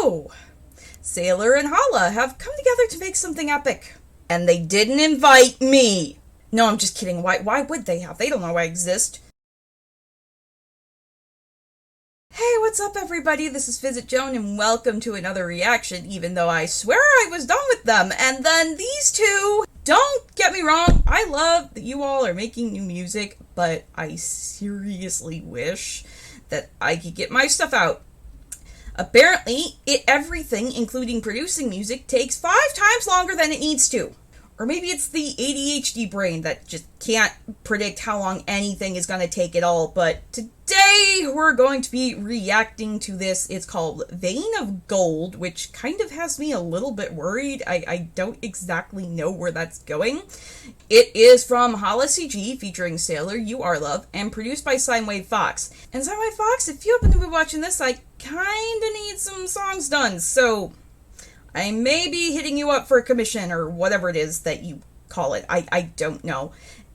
So, Sailor and Hala have come together to make something epic. And they didn't invite me. No, I'm just kidding. Why would they have? They don't know I exist. Hey, what's up everybody? This is VisitJoan and welcome to another reaction, even though I swear I was done with them. And then these two, don't get me wrong, I love that you all are making new music, but I seriously wish that I could get my stuff out. Apparently, everything, including producing music, takes 5 times longer than it needs to. Or maybe it's the ADHD brain that just can't predict how long anything is going to take at all. But today, we're going to be reacting to this. It's called Vein of Gold, which kind of has me a little bit worried. I don't exactly know where that's going. It is from HalaCG, featuring Sailorurlove, and produced by Sinewave Fox. And Sinewave Fox, if you happen to be watching this, I kinda need some songs done, so I may be hitting you up for a commission or whatever it is that you call it. I don't know.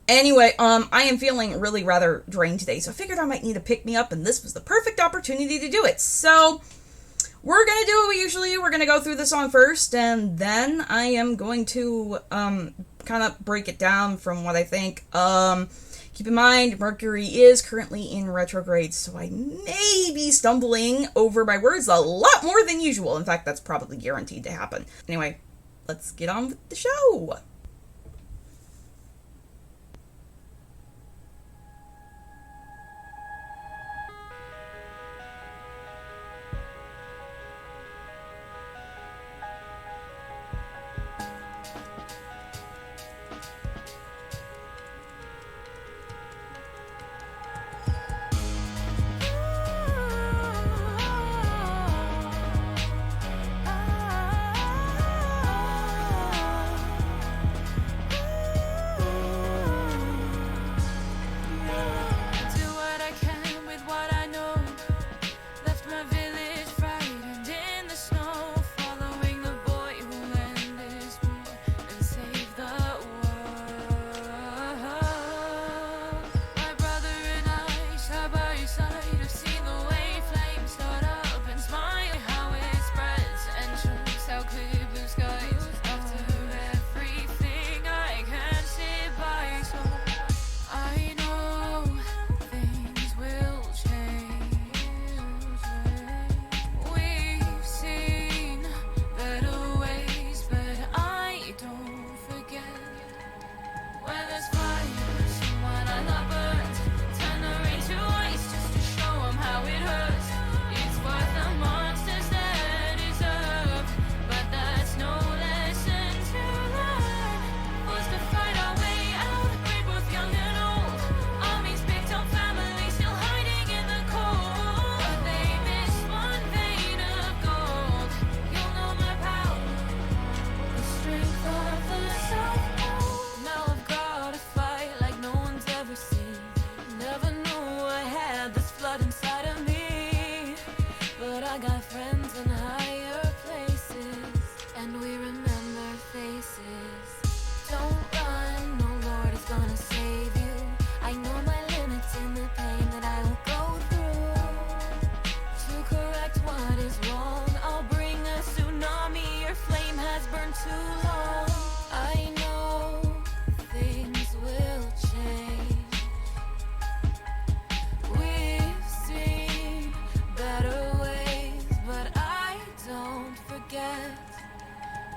Anyway, I am feeling really rather drained today, so I figured I might need to pick me up, and this was the perfect opportunity to do it. So, we're gonna do what we usually do. We're gonna go through the song first, and then I am going to, kind of break it down from what I think. Keep in mind, Mercury is currently in retrograde, so I may be stumbling over my words a lot more than usual. In fact, that's probably guaranteed to happen. Anyway, let's get on with the show.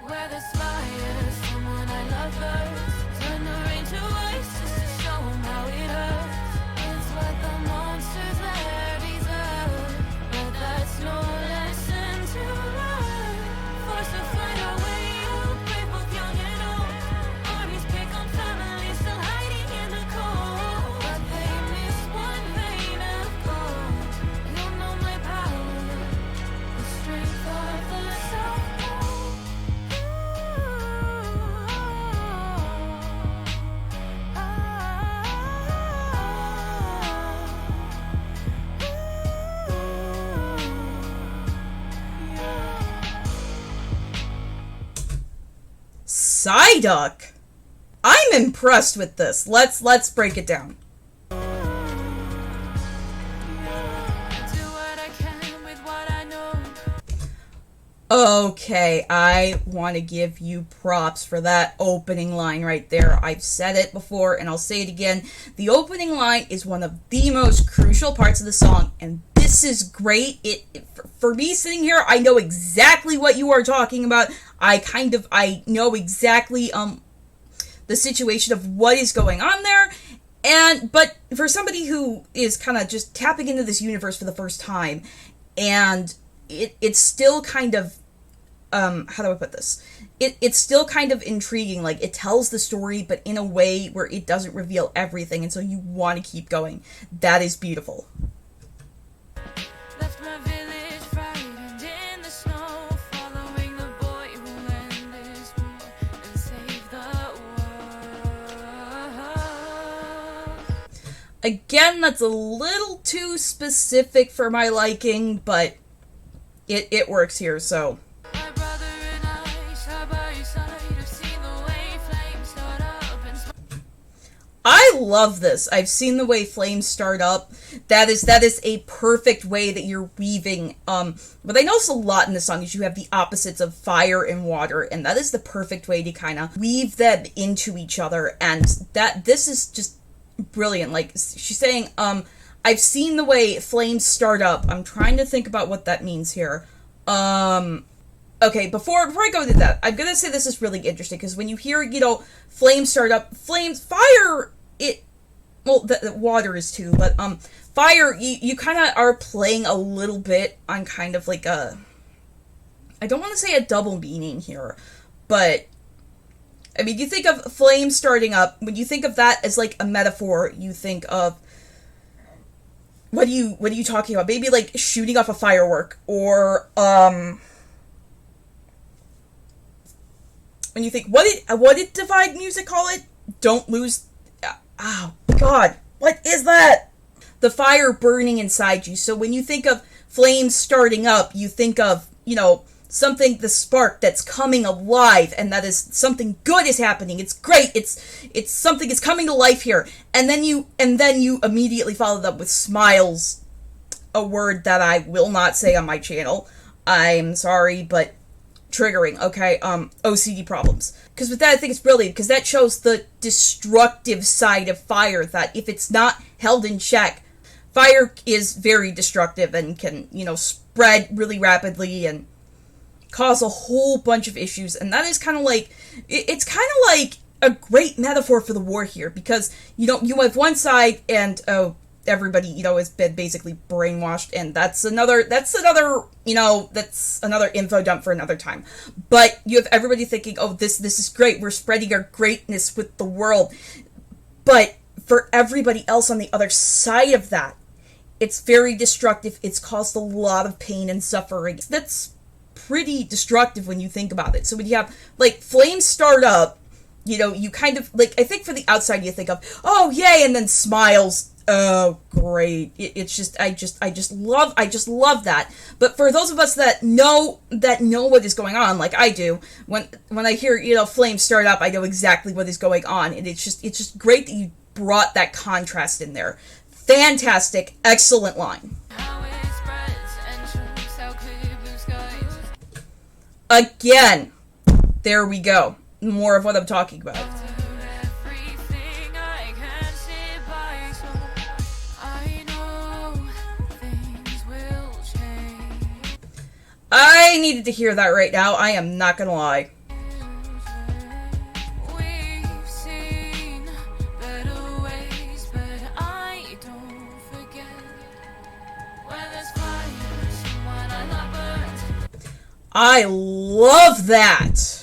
Where there's fire, someone I love burns. Turn the rain to ice just to show 'em how it hurts. It's what the monsters there deserve, but that's no lesson to learn. Forced to find our way out, brave both young and old. Armies pick on families still hiding in the cold, but they miss one vein of gold. You'll know my power, the strength of the South. Psyduck? I'm impressed with this. Let's break it down. Okay, I want to give you props for that opening line right there. I've said it before and I'll say it again. The opening line is one of the most crucial parts of the song, and this is great. For me sitting here, I know exactly what you are talking about. I know exactly the situation of what is going on there. But for somebody who is kind of just tapping into this universe for the first time, and it's still kind of, how do I put this? It's still kind of intriguing. Like, it tells the story, but in a way where it doesn't reveal everything, and so you want to keep going. That is beautiful. Left my village frightened in the snow, following the boy who lent his bow and saved the world. Again, that's a little too specific for my liking, but it works here, so. My brother and I, side by side, have seen the way flames start up and I love this. I've seen the way flames start up. That is a perfect way that you're weaving. What I notice a lot in this song is you have the opposites of fire and water, and that is the perfect way to kind of weave them into each other. And this is just brilliant. Like, she's saying, I've seen the way flames start up. I'm trying to think about what that means here. Okay, before I go to that, I'm gonna say this is really interesting, because when you hear, flames start up, fire, the water is too, but, fire, you kind of are playing a little bit on kind of like I don't want to say a double meaning here, but, I mean, you think of flames starting up, when you think of that as like a metaphor, you think of, what are you talking about? Maybe like shooting off a firework, or when you think, what did Divide Music call it? Don't lose. Oh God, what is that? The fire burning inside you. So when you think of flames starting up, you think of something, the spark that's coming alive, and that is something good is happening. It's great. It's something is coming to life here. And then you immediately follow that with smiles, a word that I will not say on my channel. I'm sorry, but triggering, okay? OCD problems. Because with that, I think it's brilliant, because that shows the destructive side of fire, that if it's not held in check, fire is very destructive and can, spread really rapidly and cause a whole bunch of issues. And that is kind of like, it's kind of like a great metaphor for the war here, because, you have one side, and, everybody, has been basically brainwashed, and that's another info dump for another time. But you have everybody thinking, oh, this is great, we're spreading our greatness with the world. But for everybody else on the other side of that, it's very destructive. It's caused a lot of pain and suffering. That's pretty destructive when you think about it. So when you have, like, flames start up, you kind of, like, I think for the outside you think of, oh, yay, and then smiles. Oh, great. It's just, I just love that. But for those of us that know what is going on, like I do, when I hear, flames start up, I know exactly what is going on. And it's just great that you brought that contrast in there. Fantastic. Excellent line. how it spreads and chokes out clear blue skies. Again, there we go. More of what I'm talking about. Everything I can sit by, so I know things will change. I needed to hear that right now. I am not gonna lie. We've seen better ways, but I don't forget. Where there's fire, someone I love burns. I love that.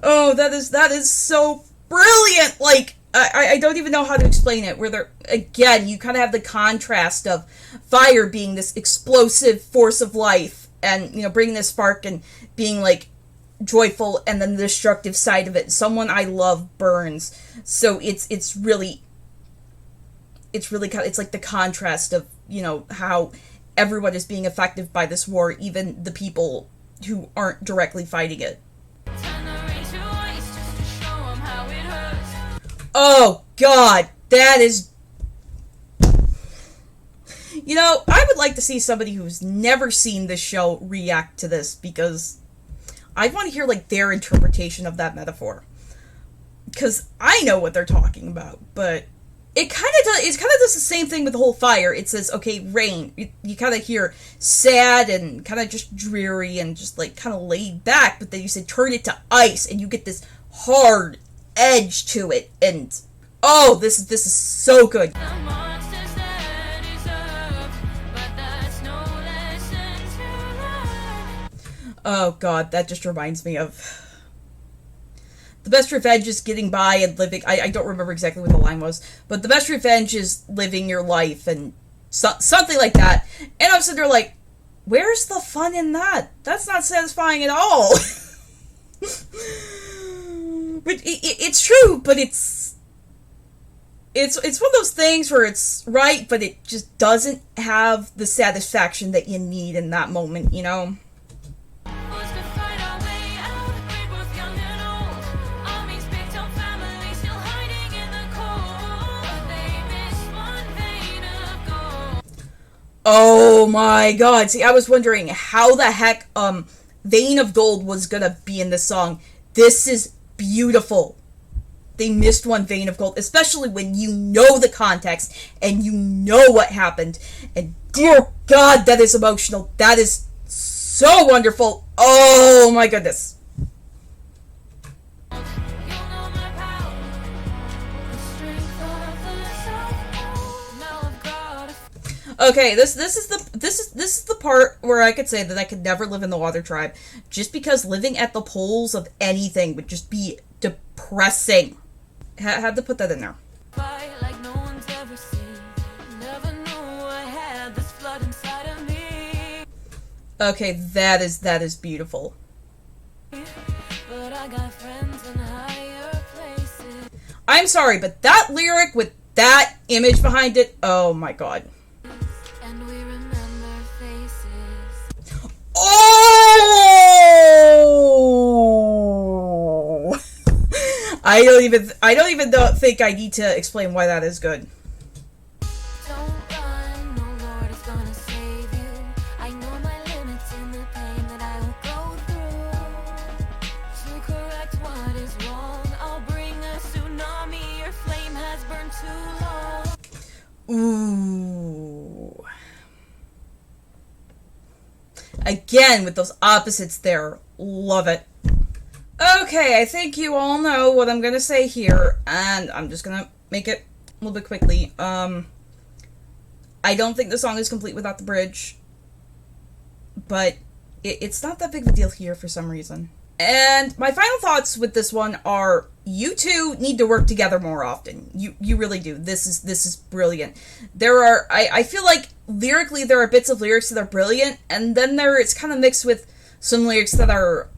Oh, that is so brilliant. Like, I don't even know how to explain it. Where there, again, you kind of have the contrast of fire being this explosive force of life, and bringing this spark and being like joyful, and then the destructive side of it. Someone I love burns. So it's really it's like the contrast of how everyone is being affected by this war, even the people who aren't directly fighting it. Turn the rain to ice just to show 'em how it hurts. Oh God, that is, You know, I would like to see somebody who's never seen this show react to this, because I want to hear, like, their interpretation of that metaphor. Because I know what they're talking about, but it kind of does the same thing with the whole fire. It says, okay, rain. You kind of hear sad and kind of just dreary and just, like, kind of laid back, but then you say turn it to ice, and you get this hard edge to it, and oh, this is so good. Oh god, that just reminds me of the best revenge is getting by and living. I don't remember exactly what the line was, but the best revenge is living your life, and something like that. And I'm sitting there like, where's the fun in that? That's not satisfying at all. But it's true, but it's one of those things where it's right, but it just doesn't have the satisfaction that you need in that moment, you know? Oh my god. See, I was wondering how the heck Vein of Gold was gonna be in this song. This is beautiful. They missed one Vein of Gold, especially when you know the context and you know what happened. And dear god, that is emotional. That is so wonderful. Oh my goodness. Okay, this is the part where I could say that I could never live in the Water Tribe, just because living at the poles of anything would just be depressing. Had to put that in there. Like no one's ever seen. Never knew I had this flood inside of me. Okay, that is beautiful. But I got friends in higher places. I'm sorry, but that lyric with that image behind it, oh my god. And we remember faces. Oh! I don't even think I need to explain why that is good. Don't run, no Lord is gonna save you. I know my limits and the pain that I will go through. To correct what is wrong, I'll bring a tsunami. Your flame has burned too long. Ooh. Again, with those opposites there. Love it. Okay, I think you all know what I'm gonna say here, and I'm just gonna make it a little bit quickly. I don't think the song is complete without the bridge, but it's not that big of a deal here for some reason. And my final thoughts with this one are, you two need to work together more often. You really do. This is brilliant. I feel like lyrically there are bits of lyrics that are brilliant, and then it's kind of mixed with some lyrics that are,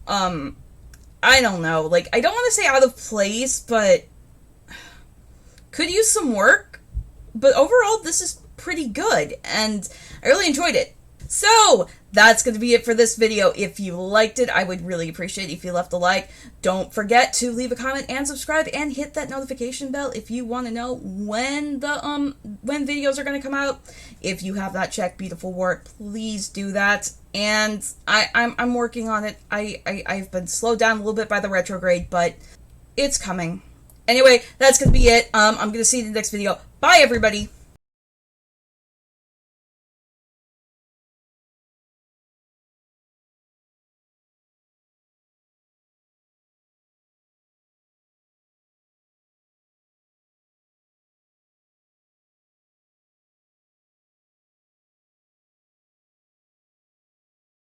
I don't know, like, I don't want to say out of place, but could use some work. But overall, this is pretty good, and I really enjoyed it. So, that's going to be it for this video. If you liked it, I would really appreciate it if you left a like. Don't forget to leave a comment and subscribe and hit that notification bell if you want to know when when videos are going to come out. If you have not checked Beautiful Wart, please do that. And I'm working on it. I've been slowed down a little bit by the retrograde, but it's coming. Anyway, that's going to be it. I'm going to see you in the next video. Bye, everybody.